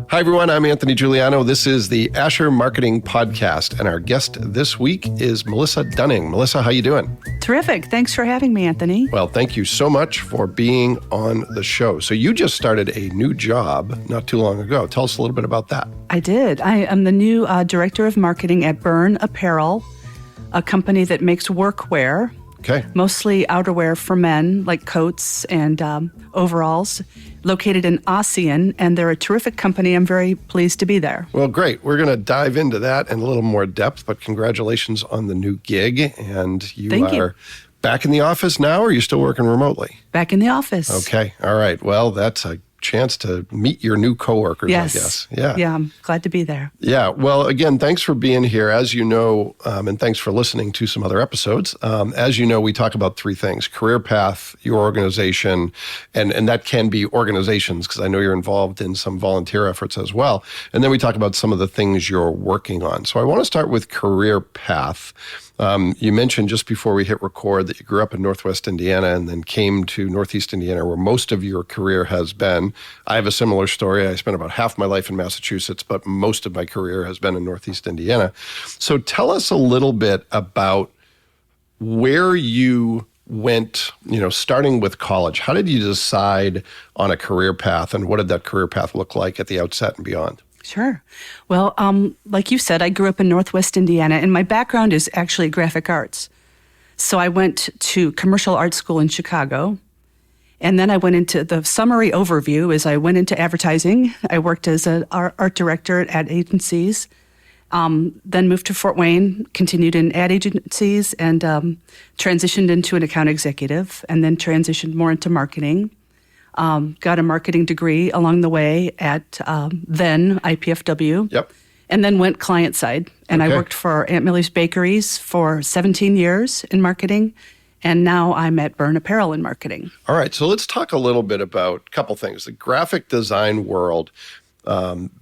Hi, everyone. I'm Anthony Giuliano. This is the Asher Marketing Podcast, and our guest this week is Melissa Dunning. Melissa, how you doing? Terrific. Thanks for having me, Anthony. Well, thank you so much for being on the show. So you just started a new job not too long ago. Tell us a little bit about that. I did. I am the new Director of Marketing at Byrne Apparel, a company that makes workwear. Okay. Mostly outerwear for men, like coats and overalls, located in ASEAN, and they're a terrific company. I'm very pleased to be there. Well, great. We're going to dive into that in a little more depth, but congratulations on the new gig. And Thank you. Back in the office now, or are you still working remotely? Back in the office. Okay. All right. Well, that's a chance to meet your new coworkers, yes. I guess. Yeah, I'm glad to be there. Yeah. Well, again, thanks for being here. As you know, and thanks for listening to some other episodes. As you know, we talk about three things: career path, your organization, and that can be organizations, because I know you're involved in some volunteer efforts as well. And then we talk about some of the things you're working on. So I want to start with career path. You mentioned just before we hit record that you grew up in Northwest Indiana and then came to Northeast Indiana, where most of your career has been. I have a similar story. I spent about half my life in Massachusetts, but most of my career has been in Northeast Indiana. So tell us a little bit about where you went, starting with college. How did you decide on a career path, and what did that career path look like at the outset and beyond? Sure. Well, like you said, I grew up in Northwest Indiana, and my background is actually graphic arts. So I went to commercial art school in Chicago, and then I went into the summary overview is I went into advertising. I worked as an art director at ad agencies, then moved to Fort Wayne, continued in ad agencies, and transitioned into an account executive, and then transitioned more into marketing. Got a marketing degree along the way at then IPFW. Yep. And then went client side. And Okay. I worked for Aunt Millie's Bakeries for 17 years in marketing. And now I'm at Byrne Apparel in marketing. All right. So let's talk a little bit about a couple things. The graphic design world,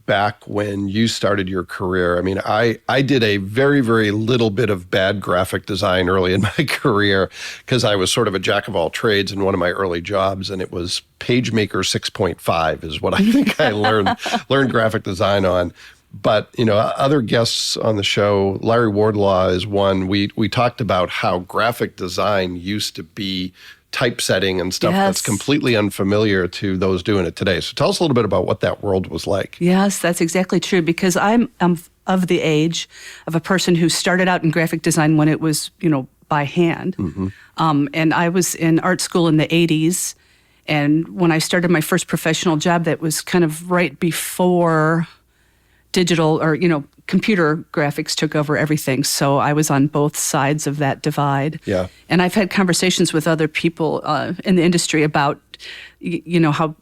back when you started your career. I mean, I did a very, very little bit of bad graphic design early in my career because I was sort of a jack of all trades in one of my early jobs, and it was PageMaker 6.5 is what I think I learned graphic design on. But, other guests on the show, Larry Wardlaw is one. We talked about how graphic design used to be typesetting and stuff Yes. that's completely unfamiliar to those doing it today. So tell us a little bit about what that world was like. Yes, that's exactly true, because I'm of the age of a person who started out in graphic design when it was, by hand. Mm-hmm. And I was in art school in the 80s. And when I started my first professional job, that was kind of right before digital or, computer graphics took over everything. So I was on both sides of that divide. Yeah. And I've had conversations with other people in the industry about, how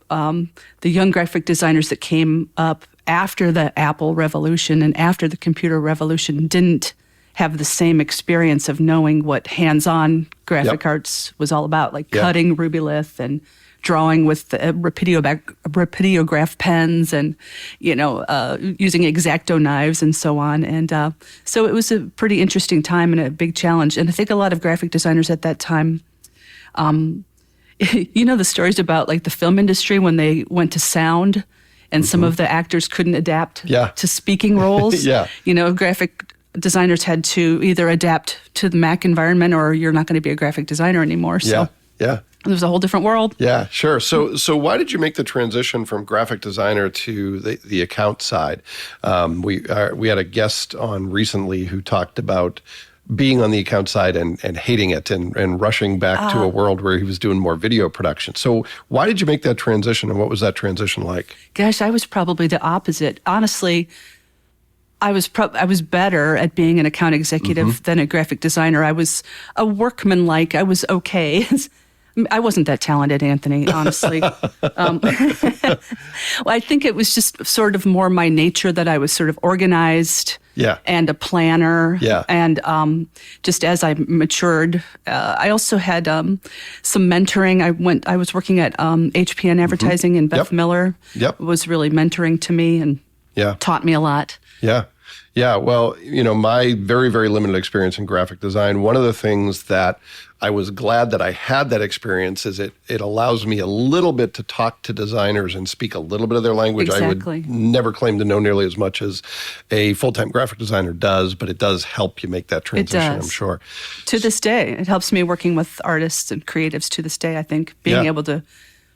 the young graphic designers that came up after the Apple revolution and after the computer revolution didn't have the same experience of knowing what hands-on graphic arts was all about, like cutting rubylith and drawing with the rapidograph pens and, using X-Acto knives and so on. And so it was a pretty interesting time and a big challenge. And I think a lot of graphic designers at that time, the stories about like the film industry when they went to sound and some of the actors couldn't adapt to speaking roles. Graphic designers had to either adapt to the Mac environment or you're not going to be a graphic designer anymore. So it was a whole different world. Yeah, sure. So why did you make the transition from graphic designer to the account side? We had a guest on recently who talked about being on the account side and hating it and rushing back to a world where he was doing more video production. So why did you make that transition, and what was that transition like? Gosh, I was probably the opposite. Honestly, I was better at being an account executive than a graphic designer. I was a workmanlike. I was okay. I wasn't that talented, Anthony, honestly. Well, I think it was just sort of more my nature that I was sort of organized and a planner. And just as I matured, I also had some mentoring. I was working at HPN Advertising, and Beth Miller was really mentoring to me and taught me a lot. Yeah. Yeah, well, my very, very limited experience in graphic design, one of the things that I was glad that I had that experience is it allows me a little bit to talk to designers and speak a little bit of their language. Exactly. I would never claim to know nearly as much as a full-time graphic designer does, but it does help you make that transition, I'm sure. To this day, it helps me working with artists and creatives to this day, I think, being able to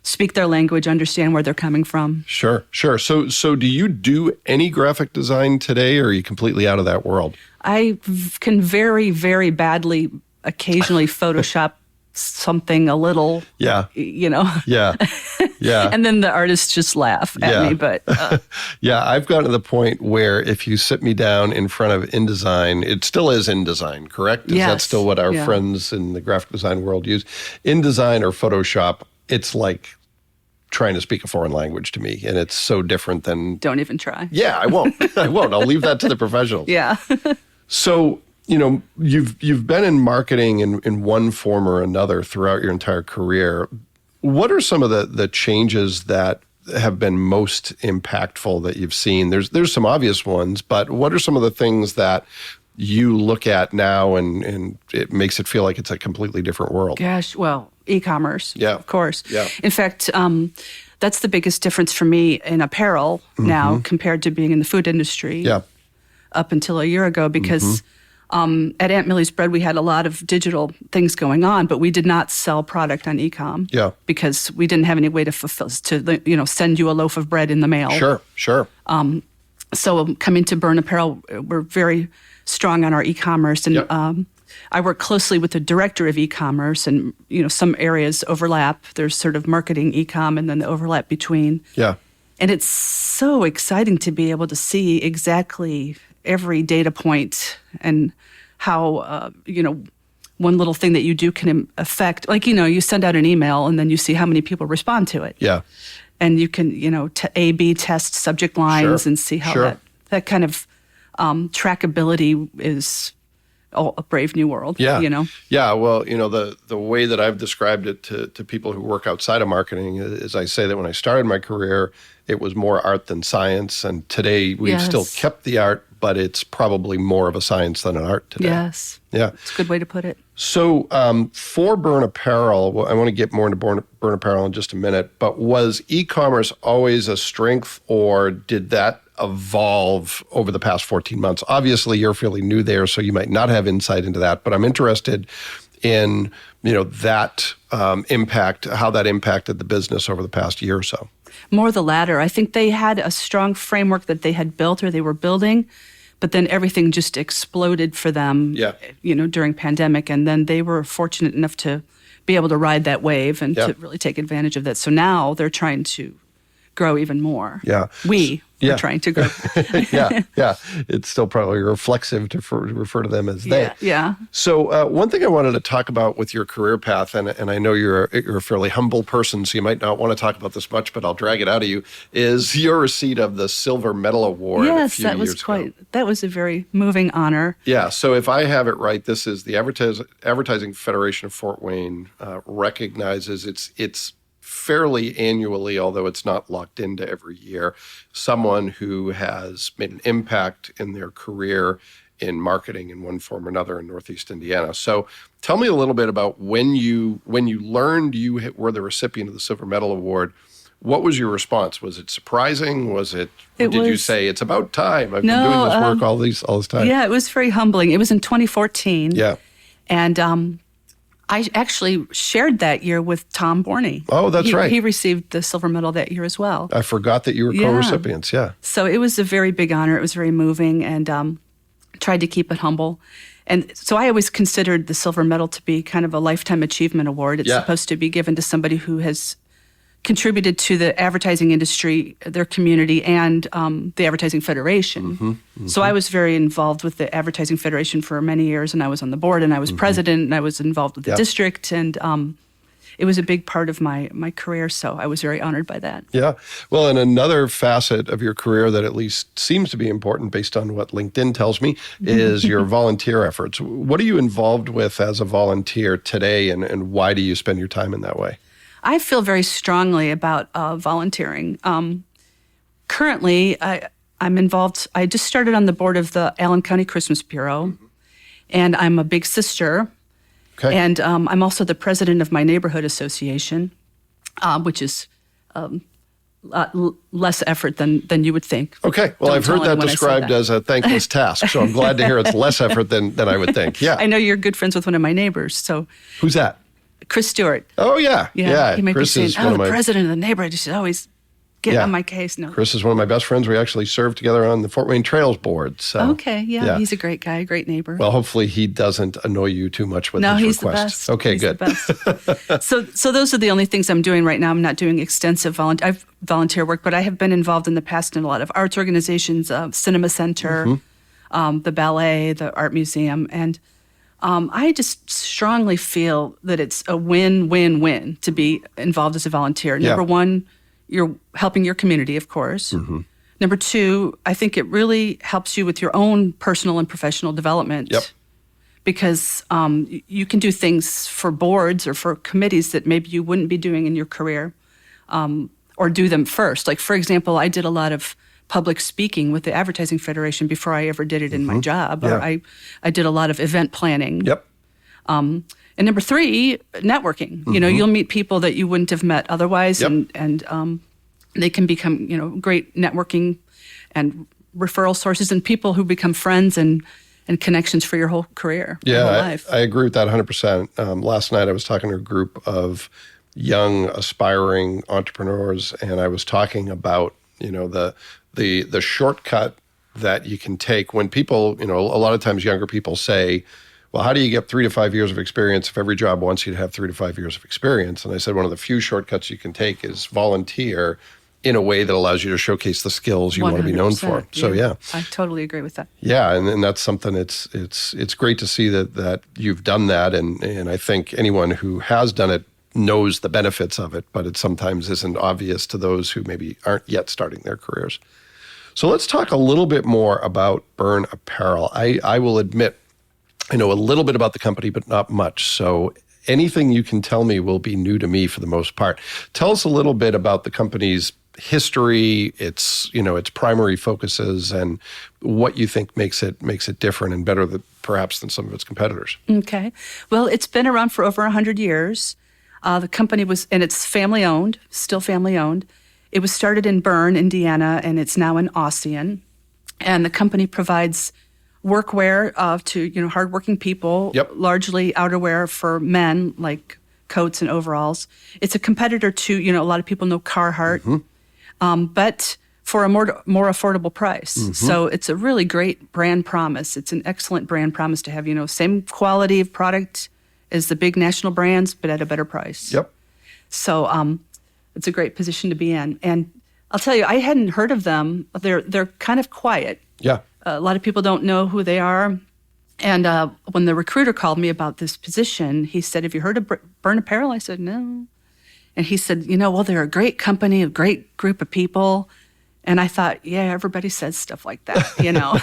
speak their language, understand where they're coming from. Sure. So do you do any graphic design today, or are you completely out of that world? I can very, very badly occasionally Photoshop something a little, Yeah. Yeah. and then the artists just laugh at me. But yeah, I've gotten to the point where if you sit me down in front of InDesign, it still is InDesign, correct? Is that still what our friends in the graphic design world use? InDesign or Photoshop, it's like trying to speak a foreign language to me, and it's so different than... Don't even try. Yeah, I won't. I'll leave that to the professionals. Yeah. So, you've been in marketing in one form or another throughout your entire career. What are some of the changes that have been most impactful that you've seen? There's some obvious ones, but what are some of the things that you look at now and it makes it feel like it's a completely different world? Gosh, well, e-commerce, of course. Yeah. In fact, that's the biggest difference for me in apparel now compared to being in the food industry up until a year ago, because at Aunt Millie's Bread, we had a lot of digital things going on, but we did not sell product on e-com because we didn't have any way to fulfill, send you a loaf of bread in the mail. Sure. So coming to Burn Apparel, we're very strong on our e-commerce, and I work closely with the director of e-commerce, and some areas overlap. There's sort of marketing e-com and then the overlap between. Yeah. And it's so exciting to be able to see exactly every data point and how, one little thing that you do can affect, like, you send out an email and then you see how many people respond to it. Yeah. And you can, A/B test subject lines and see how that kind of trackability is a brave new world. Yeah. Yeah. Well, the way that I've described it to people who work outside of marketing is I say that when I started my career, it was more art than science. And today we've still kept the art, but it's probably more of a science than an art today. Yes. Yeah. It's a good way to put it. So for Burn Apparel, well, I want to get more into Burn Apparel in just a minute, but was e-commerce always a strength, or did that evolve over the past 14 months? Obviously, you're fairly new there, so you might not have insight into that, but I'm interested in that impact, how that impacted the business over the past year or so. More the latter. I think they had a strong framework that they had built or they were building, but then everything just exploded for them, during pandemic. And then they were fortunate enough to be able to ride that wave and to really take advantage of that. So now they're trying to grow even more. Yeah. We're trying to grow. Yeah. It's still probably reflexive to refer to them as they. Yeah. So one thing I wanted to talk about with your career path, and I know you're a fairly humble person, so you might not want to talk about this much, but I'll drag it out of you, is your receipt of the Silver Medal Award. Yes, that was a very moving honor. Yeah. So if I have it right, this is the Advertising Federation of Fort Wayne recognizes it's fairly annually, although it's not locked into every year, someone who has made an impact in their career in marketing in one form or another in Northeast Indiana. So tell me a little bit about when you learned you were the recipient of the Silver Medal Award. What was your response? Was it surprising? Did you say, it's about time? I've been doing this work all this time. Yeah, it was very humbling. It was in 2014. Yeah. And I actually shared that year with Tom Borney. Oh, that's right. He received the silver medal that year as well. I forgot that you were co-recipients, yeah. So it was a very big honor. It was very moving, and tried to keep it humble. And so I always considered the silver medal to be kind of a lifetime achievement award. It's supposed to be given to somebody who has contributed to the advertising industry, their community, and the Advertising Federation. So I was very involved with the Advertising Federation for many years, and I was on the board, and I was president, and I was involved with the district, and it was a big part of my career, so I was very honored by that. Yeah. Well, and another facet of your career that at least seems to be important based on what LinkedIn tells me is your volunteer efforts. What are you involved with as a volunteer today, and why do you spend your time in that way? I feel very strongly about volunteering. Currently, I'm involved. I just started on the board of the Allen County Christmas Bureau, and I'm a big sister. Okay. And I'm also the president of my neighborhood association, which is less effort than you would think. Okay. Well, Don't I've heard tell that anyone I said described that. as a thankless task, so I'm glad to hear it's less effort than I would think. Yeah. I know you're good friends with one of my neighbors, so Who's that? Chris Stewart. Oh, yeah. Yeah, he might Chris be is saying, one "Oh, of the my president of the neighborhood should always get Yeah. on my case." No. Chris is one of my best friends. We actually served together on the Fort Wayne Trails board. So Okay, yeah, he's a great guy, a great neighbor. Well, hopefully he doesn't annoy you too much with No, his he's requests. the best. Okay, He's good. The best. So those are the only things I'm doing right now. I'm not doing extensive volunteer work, but I have been involved in the past in a lot of arts organizations, Cinema Center, the ballet, the art museum, and I just strongly feel that it's a win-win-win to be involved as a volunteer. Yeah. Number one, you're helping your community, of course. Number two, I think it really helps you with your own personal and professional development. Yep. Because you can do things for boards or for committees that maybe you wouldn't be doing in your career, or do them first. Like, for example, I did a lot of public speaking with the Advertising Federation before I ever did it in my job. Yeah. Or I did a lot of event planning. Yep. And number three, networking. You know, you'll meet people that you wouldn't have met otherwise, Yep. and they can become, great networking and referral sources, and people who become friends and connections for your whole career, your whole Yeah, life. I agree with that 100%. Last night I was talking to a group of young aspiring entrepreneurs, and I was talking about, the shortcut that you can take when people, a lot of times younger people say, well, how do you get 3 to 5 years of experience if every job wants you to have 3 to 5 years of experience? And I said, one of the few shortcuts you can take is volunteer in a way that allows you to showcase the skills you want to be known for. 100%, So, yeah. I totally agree with that. Yeah, and that's something it's great to see that you've done that, and I think anyone who has done it knows the benefits of it, but it sometimes isn't obvious to those who maybe aren't yet starting their careers. So let's talk a little bit more about Byrne Apparel. I will admit I know a little bit about the company, but not much. So anything you can tell me will be new to me for the most part. Tell us a little bit about the company's history, its primary focuses, and what you think makes it different and better perhaps than some of its competitors. Okay. Well, it's been around for over 100 years. The company and it's family owned, still family owned. It was started in Byrne, Indiana, and it's now in Ossian. And the company provides workwear to hardworking people, Yep. largely outerwear for men, like coats and overalls. It's a competitor to, a lot of people know Carhartt, but for a more affordable price. So it's a really great brand promise. It's an excellent brand promise to have, same quality of product as the big national brands, but at a better price. Yep. So it's a great position to be in. And I'll tell you, I hadn't heard of them. They're kind of quiet. Yeah. A lot of people don't know who they are. And when the recruiter called me about this position, he said, "Have you heard of Byrne Apparel?" I said, "No." And he said, well, they're a great company, a great group of people. And I thought, yeah, everybody says stuff like that, Yeah.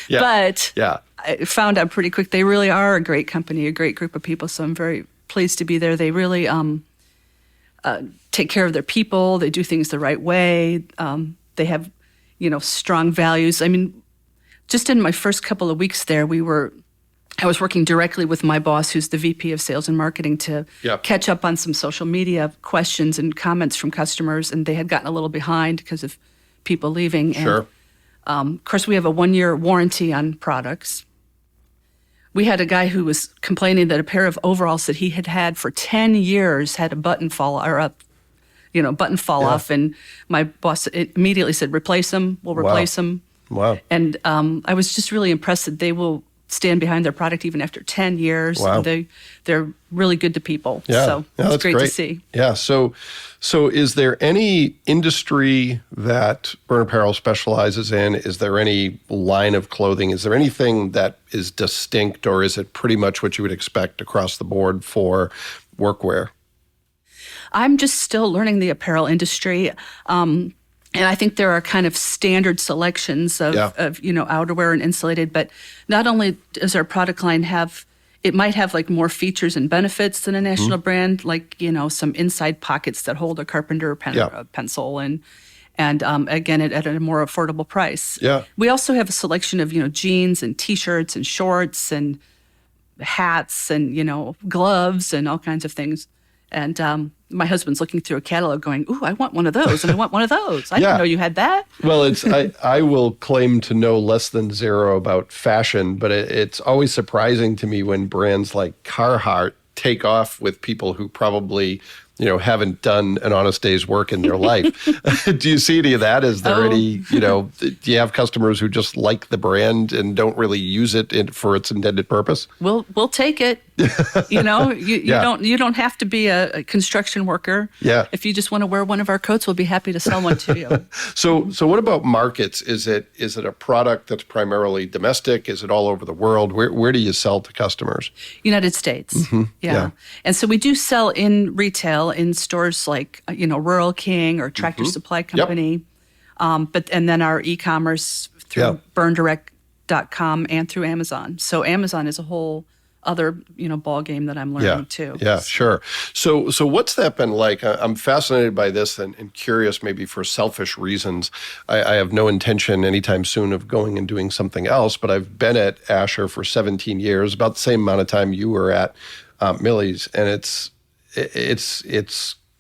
But Yeah. I found out pretty quick they really are a great company, a great group of people. So I'm very pleased to be there. They really take care of their people. They do things the right way. They have, strong values. I mean, just in my first couple of weeks there, I was working directly with my boss, who's the VP of Sales and Marketing, to Yep. catch up on some social media questions and comments from customers, and they had gotten a little behind because of people leaving. Sure. And, of course, we have a 1-year warranty on products. We had a guy who was complaining that a pair of overalls that he had had for 10 years had a button fall off, and my boss immediately said, "Replace them. We'll replace them." Wow. And I was just really impressed that they will stand behind their product even after 10 years. Wow. They're really good to people. Yeah. So Yeah, it's that's great to see. Yeah. So is there any industry that Byrne Apparel specializes in? Is there any line of clothing? Is there anything that is distinct, or is it pretty much what you would expect across the board for workwear? I'm just still learning the apparel industry. And I think there are kind of standard selections of outerwear and insulated, but not only does our product line it might have like more features and benefits than a national brand, like, some inside pockets that hold a carpenter pencil And again, at a more affordable price. Yeah. We also have a selection of, jeans and T-shirts and shorts and hats and, gloves and all kinds of things. And my husband's looking through a catalog going, ooh, I want one of those and I want one of those. I didn't know you had that. Well, I will claim to know less than zero about fashion, but it's always surprising to me when brands like Carhartt take off with people who probably haven't done an honest day's work in their life. Do you see any of that? Is there any, do you have customers who just like the brand and don't really use it for its intended purpose? We'll take it. You don't have to be a construction worker. Yeah. If you just want to wear one of our coats, we'll be happy to sell one to you. So what about markets? Is it a product that's primarily domestic? Is it all over the world? Where do you sell to customers? United States. Mm-hmm. Yeah. And so we do sell in retail in stores like Rural King or Tractor Supply Company. Yep. And then our e-commerce through burndirect.com and through Amazon. So Amazon is a whole other ball game that I'm learning too. Yeah, sure. So what's that been like? I'm fascinated by this and curious, maybe for selfish reasons. I have no intention anytime soon of going and doing something else, but I've been at Asher for 17 years, about the same amount of time you were at Millie's, and it's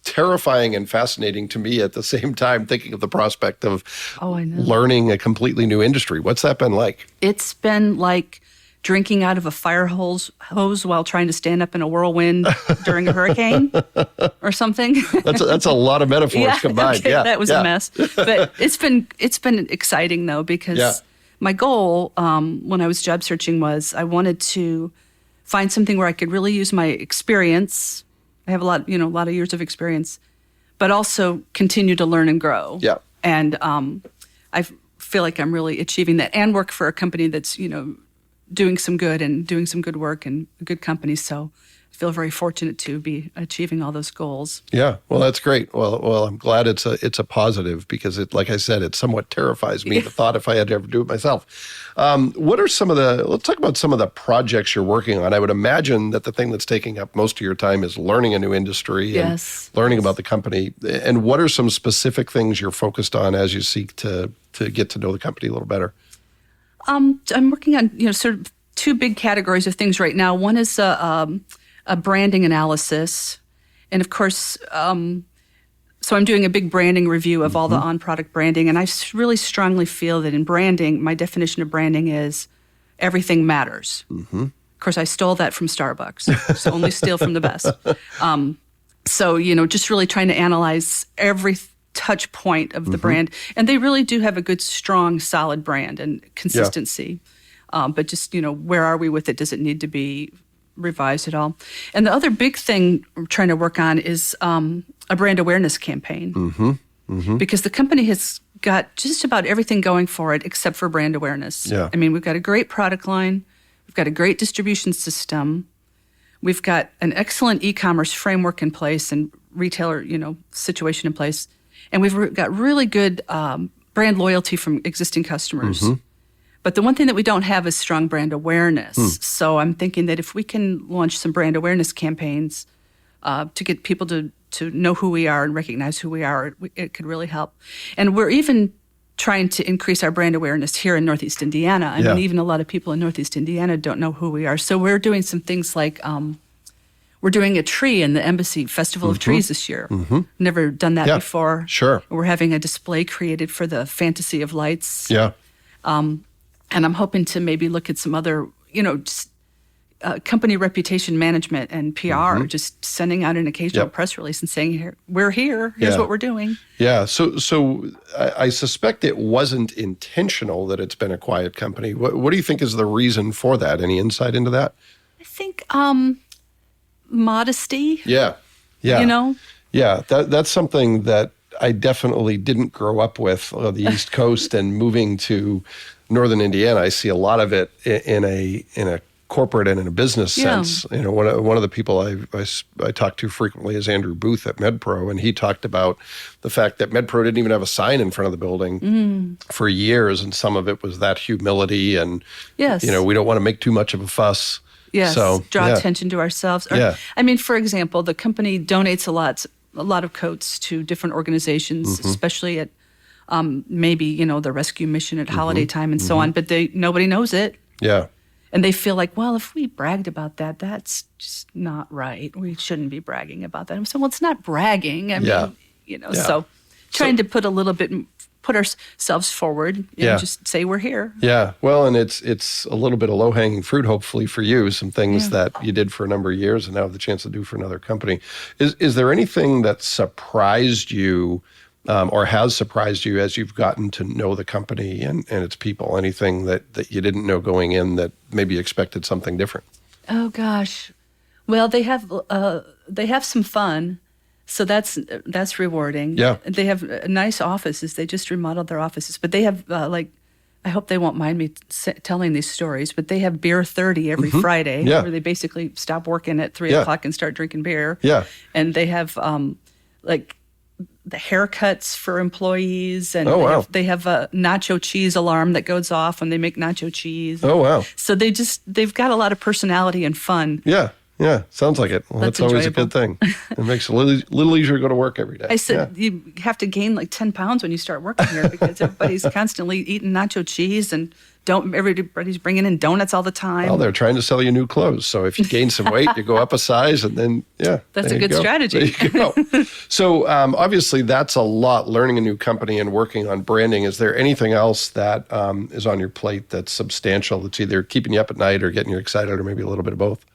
terrifying and fascinating to me at the same time, thinking of the prospect of learning a completely new industry. What's that been like? It's been like drinking out of a fire hose while trying to stand up in a whirlwind during a hurricane or something. That's a lot of metaphors combined. Okay, that was a mess. But it's been exciting though, because my goal when I was job searching was I wanted to find something where I could really use my experience. I have a lot of years of experience, but also continue to learn and grow. Yeah. And I feel like I'm really achieving that, and work for a company that's doing some good work and a good company. So I feel very fortunate to be achieving all those goals. Yeah, well, that's great. Well, I'm glad it's a positive, because like I said, it somewhat terrifies me, the thought if I had to ever do it myself. What are let's talk about some of the projects you're working on. I would imagine that the thing that's taking up most of your time is learning a new industry and learning about the company. And what are some specific things you're focused on as you seek to get to know the company a little better? I'm working on sort of two big categories of things right now. One is a branding analysis, and of course, so I'm doing a big branding review of all the on-product branding, and I really strongly feel that in branding, my definition of branding is everything matters. Of course, I stole that from Starbucks, so only steal from the best. So just really trying to analyze every touch point of the brand. And they really do have a good, strong, solid brand and consistency. But just, where are we with it? Does it need to be revised at all? And the other big thing we're trying to work on is a brand awareness campaign. Because the company has got just about everything going for it except for brand awareness. Yeah. I mean, we've got a great product line. We've got a great distribution system. We've got an excellent e-commerce framework in place and retailer, situation in place. And we've got really good brand loyalty from existing customers. But the one thing that we don't have is strong brand awareness. So I'm thinking that if we can launch some brand awareness campaigns to get people to know who we are and recognize who we are, it could really help. And we're even trying to increase our brand awareness here in Northeast Indiana. I mean, even a lot of people in Northeast Indiana don't know who we are. So we're doing some things like we're doing a tree in the Embassy Festival of Trees this year. Never done that before. Sure. We're having a display created for the Fantasy of Lights. Yeah. And I'm hoping to maybe look at some other, just company reputation management and PR, just sending out an occasional press release and saying, we're here, here's what we're doing. Yeah, so I suspect it wasn't intentional that it's been a quiet company. What do you think is the reason for that? Any insight into that? I think modesty. Yeah. Yeah, that's something that I definitely didn't grow up with, the East Coast, and moving to Northern Indiana, I see a lot of it in a corporate and in a business sense. One of the people I talk to frequently is Andrew Booth at MedPro, and he talked about the fact that MedPro didn't even have a sign in front of the building for years, and some of it was that humility and we don't want to make too much of a fuss. Yes, so, draw attention to ourselves. I mean, for example, the company donates a lot of coats to different organizations, especially at maybe, the rescue mission at holiday time and so on, but nobody knows it. Yeah. And they feel like, well, if we bragged about that, that's just not right. We shouldn't be bragging about that. So, well, it's not bragging. I mean, so trying to put ourselves forward and just say we're here. Yeah. Well, and it's a little bit of low-hanging fruit, hopefully, for you, some things that you did for a number of years and now have the chance to do for another company. Is there anything that surprised you or has surprised you as you've gotten to know the company and its people? Anything that you didn't know going in that maybe you expected something different? Oh, gosh. Well, they have some fun. So that's rewarding. Yeah. They have nice offices. They just remodeled their offices. But they have, I hope they won't mind me telling these stories, but they have Beer 30 every Friday, where they basically stop working at 3 o'clock and start drinking beer. Yeah. And they have, the haircuts for employees. And they have a nacho cheese alarm that goes off when they make nacho cheese. Oh, wow. So they've got a lot of personality and fun. Yeah. Yeah, sounds like it. Well, that's always enjoyable. a good thing. It makes it a little easier to go to work every day. I said you have to gain like 10 pounds when you start working here because everybody's constantly eating nacho cheese and everybody's bringing in donuts all the time. Well, they're trying to sell you new clothes. So if you gain some weight, you go up a size and then, That's a good strategy. There you go. So obviously that's a lot, learning a new company and working on branding. Is there anything else that is on your plate that's substantial, that's either keeping you up at night or getting you excited or maybe a little bit of both?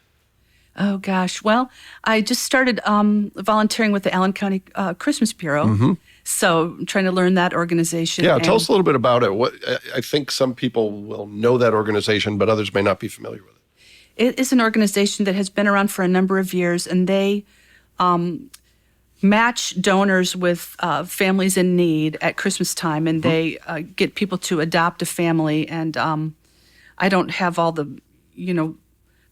Oh, gosh. Well, I just started volunteering with the Allen County Christmas Bureau. So I'm trying to learn that organization. Yeah, tell us a little bit about it. I think some people will know that organization, but others may not be familiar with it. It is an organization that has been around for a number of years, and they match donors with families in need at Christmas time, and they get people to adopt a family. And I don't have all the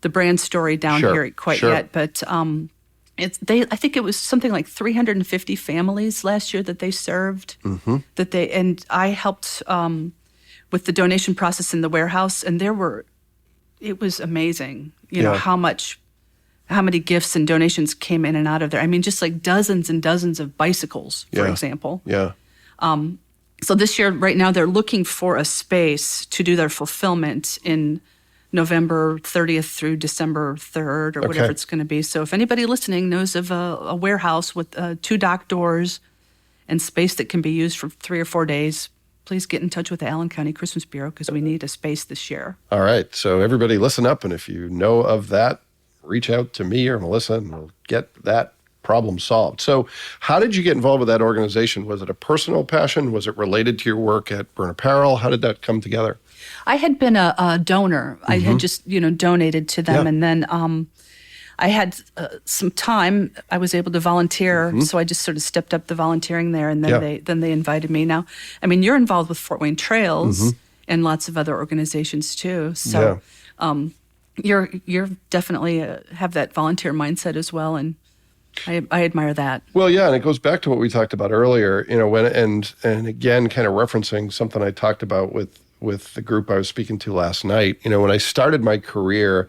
brand story down here quite yet, but I think it was something like 350 families last year that they served. And I helped with the donation process in the warehouse, and it was amazing, how many gifts and donations came in and out of there. I mean, just like dozens and dozens of bicycles, for example. Yeah. So this year, right now, they're looking for a space to do their fulfillment in November 30th through December 3rd or whatever it's going to be. So if anybody listening knows of a warehouse with 2 dock doors and space that can be used for 3 or 4 days, please get in touch with the Allen County Christmas Bureau because we need a space this year. All right. So everybody listen up. And if you know of that, reach out to me or Melissa and we'll get that problem solved. So how did you get involved with that organization? Was it a personal passion? Was it related to your work at Burn Apparel? How did that come together? I had been a donor. I had just, donated to them. And then I had some time. I was able to volunteer. So I just sort of stepped up the volunteering there. And then they invited me. Now, I mean, you're involved with Fort Wayne Trails and lots of other organizations too. So you're definitely have that volunteer mindset as well. And I admire that. Well, yeah, and it goes back to what we talked about earlier, and again, kind of referencing something I talked about with the group I was speaking to last night. When I started my career,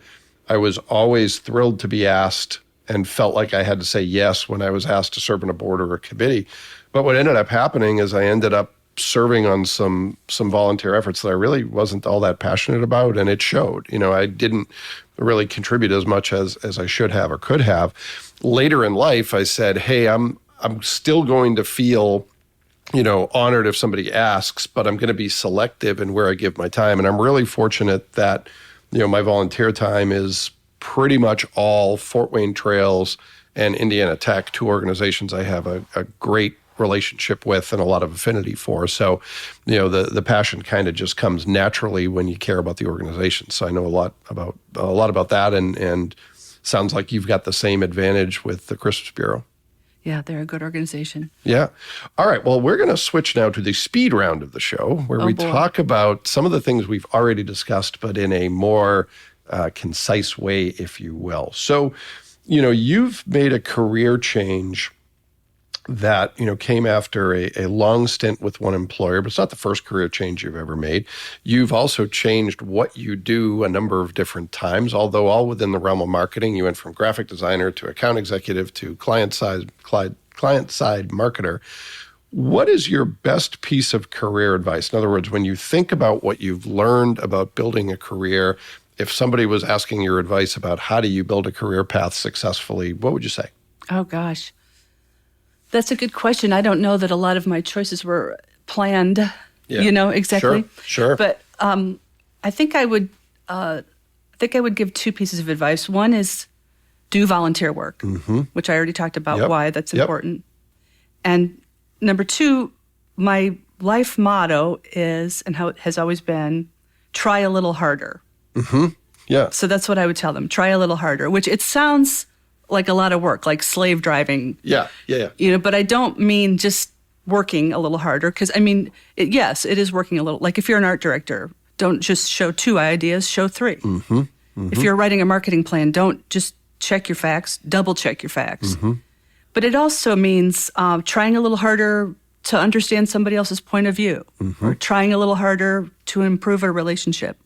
I was always thrilled to be asked and felt like I had to say yes when I was asked to serve on a board or a committee. But what ended up happening is I ended up serving on some volunteer efforts that I really wasn't all that passionate about, and it showed. I didn't really contribute as much as I should have or could have. Later in life, I said, hey, I'm still going to feel honored if somebody asks, but I'm going to be selective in where I give my time. And I'm really fortunate that, my volunteer time is pretty much all Fort Wayne Trails and Indiana Tech, 2 organizations I have a great relationship with and a lot of affinity for. So, the passion kind of just comes naturally when you care about the organization. So I know a lot about that, and sounds like you've got the same advantage with the Christmas Bureau. Yeah, they're a good organization. Yeah. All right. Well, we're going to switch now to the speed round of the show where we talk about some of the things we've already discussed, but in a more concise way, if you will. So, you've made a career change that, came after a long stint with one employer, but it's not the first career change you've ever made. You've also changed what you do a number of different times, although all within the realm of marketing. You went from graphic designer to account executive to client-side marketer. What is your best piece of career advice? In other words, when you think about what you've learned about building a career, if somebody was asking your advice about how do you build a career path successfully, what would you say? Oh, gosh. That's a good question. I don't know that a lot of my choices were planned, exactly. Sure. But I think I would give two pieces of advice. One is do volunteer work, which I already talked about why that's important. And number two, my life motto is, and how it has always been, try a little harder. Yeah. So that's what I would tell them. Try a little harder, which it sounds like a lot of work, like slave driving. Yeah. But I don't mean just working a little harder, because yes, it is working a little. Like if you're an art director, don't just show 2 ideas, show 3. If you're writing a marketing plan, don't just check your facts, double check your facts. But it also means trying a little harder to understand somebody else's point of view, or trying a little harder to improve a relationship.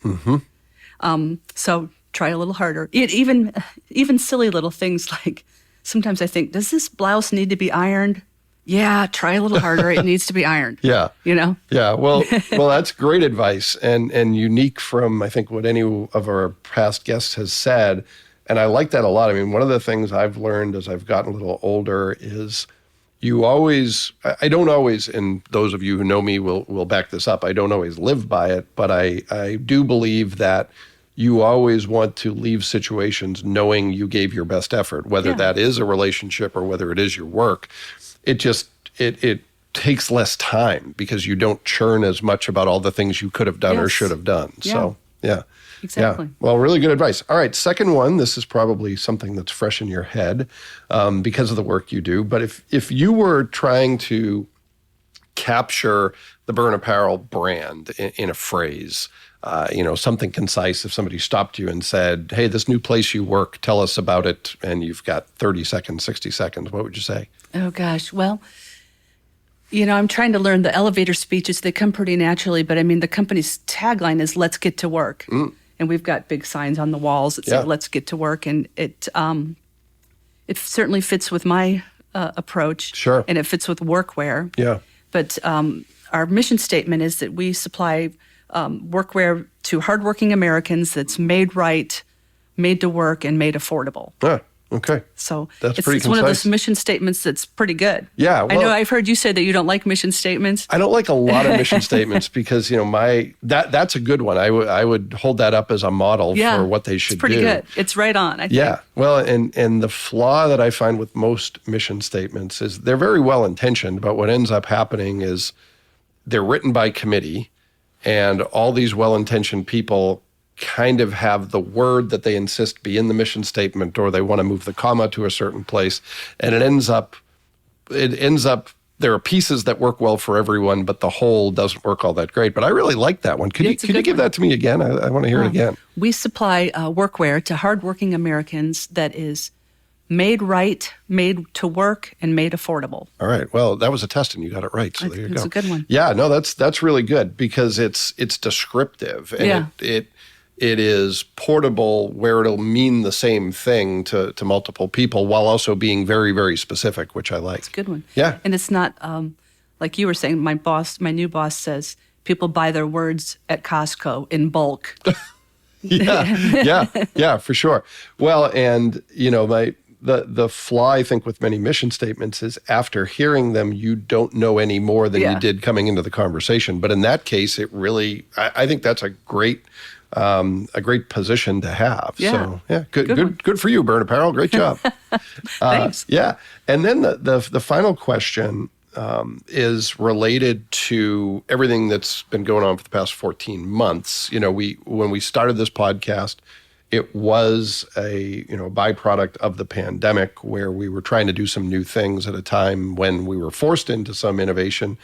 So try a little harder. Even silly little things like, sometimes I think, does this blouse need to be ironed? Yeah, try a little harder. It needs to be ironed. Yeah. Yeah. Well, that's great advice and unique from, I think, what any of our past guests has said. And I like that a lot. I mean, one of the things I've learned as I've gotten a little older is I don't always, and those of you who know me will back this up, I don't always live by it, but I do believe that you always want to leave situations knowing you gave your best effort, whether that is a relationship or whether it is your work. It takes less time because you don't churn as much about all the things you could have done or should have done. Yeah. So, yeah. Exactly. Yeah. Well, really good advice. All right. Second one, this is probably something that's fresh in your head because of the work you do. But if you were trying to capture the Burn Apparel brand in a phrase, something concise, if somebody stopped you and said, hey, this new place you work, tell us about it, and you've got 30 seconds, 60 seconds, what would you say? Oh, gosh. Well, I'm trying to learn the elevator speeches. They come pretty naturally, but the company's tagline is "Let's get to work," and we've got big signs on the walls that say "Let's get to work," and it certainly fits with my approach. Sure, and it fits with workwear. Yeah, but our mission statement is that we supply workwear to hardworking Americans that's made right, made to work, and made affordable. Okay. So that's it's pretty concise. One of those mission statements that's pretty good. Yeah. Well, I know I've heard you say that you don't like mission statements. I don't like a lot of mission statements because, that's a good one. I would hold that up as a model for what they should do. It's pretty good. It's right on, I think. Yeah. Well, and the flaw that I find with most mission statements is they're very well intentioned, but what ends up happening is they're written by committee and all these well-intentioned people kind of have the word that they insist be in the mission statement, or they want to move the comma to a certain place. And it ends up, there are pieces that work well for everyone, but the whole doesn't work all that great. But I really like that one. Could you give that to me again? I want to hear it again. We supply workwear to hardworking Americans that is made right, made to work, and made affordable. All right. Well, that was a test and you got it right. So there you go. That's a good one. Yeah, no, that's really good because it's descriptive and it is portable where it'll mean the same thing to multiple people while also being very, very specific, which I like. It's a good one. Yeah. And it's not, like you were saying, my new boss says people buy their words at Costco in bulk. Yeah, for sure. Well, and, the flaw, I think, with many mission statements is after hearing them, you don't know any more than you did coming into the conversation. But in that case, it really, I think that's a great position to have. Yeah. So yeah, good for you, Burn Apparel. Great job. Thanks. Yeah. And then the final question is related to everything that's been going on for the past 14 months. When we started this podcast, it was a byproduct of the pandemic where we were trying to do some new things at a time when we were forced into some innovation,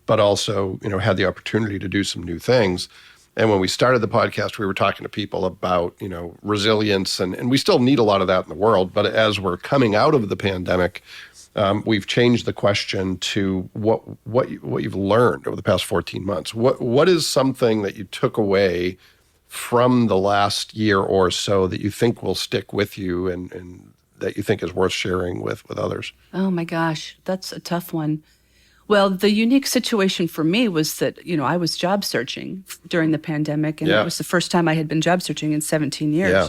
but also had the opportunity to do some new things. And when we started the podcast, we were talking to people about, resilience, and we still need a lot of that in the world. But as we're coming out of the pandemic, we've changed the question to what you've learned over the past 14 months. What is something that you took away from the last year or so that you think will stick with you and that you think is worth sharing with others? Oh my gosh, that's a tough one. Well, the unique situation for me was that, I was job searching during the pandemic, and Yeah. it was the first time I had been job searching in 17 years. Yeah.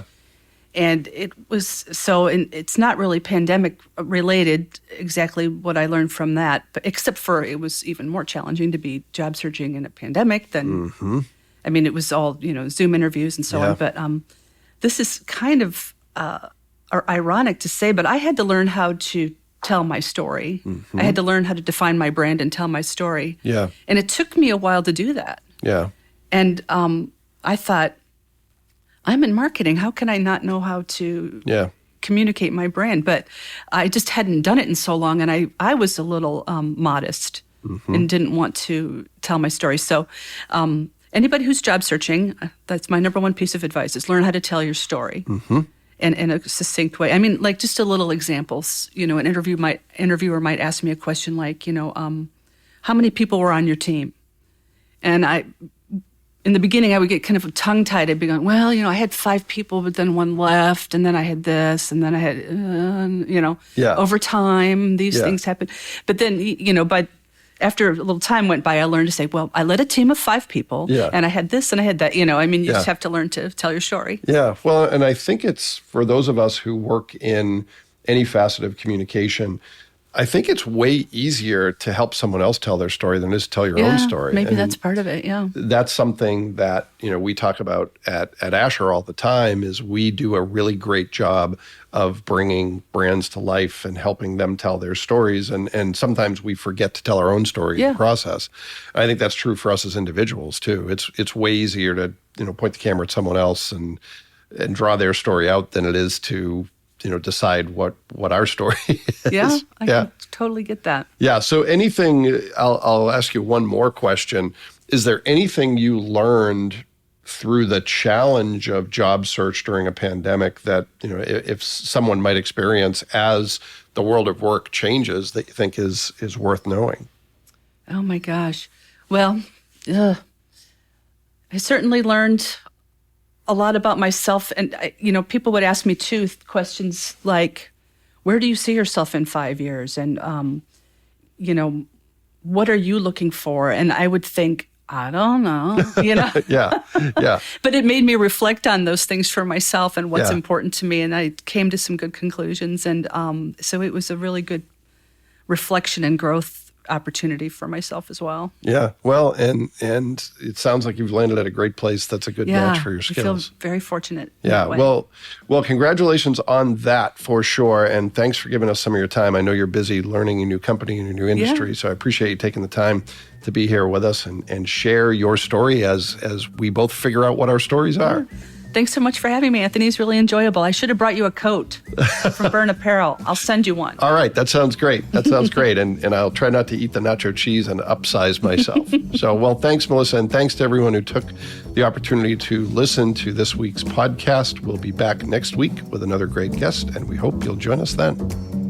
And it was so, and it's not really pandemic related, exactly what I learned from that, but except for it was even more challenging to be job searching in a pandemic than, I mean, it was all, Zoom interviews and so Yeah. on. But this is kind of ironic to say, but I had to learn how to tell my story. I had to learn how to define my brand and tell my story. Yeah. And it took me a while to do that. Yeah. And I thought, I'm in marketing. How can I not know how to Yeah. communicate my brand? But I just hadn't done it in so long, and I was a little modest and didn't want to tell my story. So anybody who's job searching, that's my number one piece of advice, is learn how to tell your story in a succinct way. I mean, like just a little examples. An interviewer might ask me a question like, how many people were on your team? And in the beginning, I would get kind of tongue-tied. I'd be going, well, I had 5 people, but then 1 left, and then I had this, and then I had, Yeah. over time, these Yeah. things happen. But then, but after a little time went by, I learned to say, well, I led a team of 5 people, Yeah. and I had this, and I had that. You Yeah. just have to learn to tell your story. Yeah. Well, and I think it's for those of us who work in any facet of communication, I think it's way easier to help someone else tell their story than it is to tell your own story. Maybe And that's part of it, yeah. that's something that, we talk about at Asher all the time is we do a really great job of bringing brands to life and helping them tell their stories. And sometimes we forget to tell our own story in the process. I think that's true for us as individuals too. It's way easier to, point the camera at someone else and draw their story out than it is to, decide what our story is. Yeah, I can totally get that. Yeah. So anything, I'll ask you one more question. Is there anything you learned through the challenge of job search during a pandemic that, if someone might experience as the world of work changes that you think is worth knowing? Oh my gosh. Well, I certainly learned a lot about myself. And, people would ask me too questions like, where do you see yourself in 5 years? And, what are you looking for? And I would think, I don't know, Yeah. Yeah. But it made me reflect on those things for myself and what's Yeah. important to me. And I came to some good conclusions. And so it was a really good reflection and growth opportunity for myself as well. Yeah. Well, and it sounds like you've landed at a great place. That's a good match for your I skills. feel very fortunate. in Yeah. that way. Well, congratulations on that for sure. And thanks for giving us some of your time. I know you're busy learning a new company and a new industry. So I appreciate you taking the time to be here with us and share your story as we both figure out what our stories are. Thanks so much for having me, Anthony. It's really enjoyable. I should have brought you a coat from Burn Apparel. I'll send you one. All right. That sounds great. And I'll try not to eat the nacho cheese and upsize myself. So, well, thanks, Melissa. And thanks to everyone who took the opportunity to listen to this week's podcast. We'll be back next week with another great guest, and we hope you'll join us then.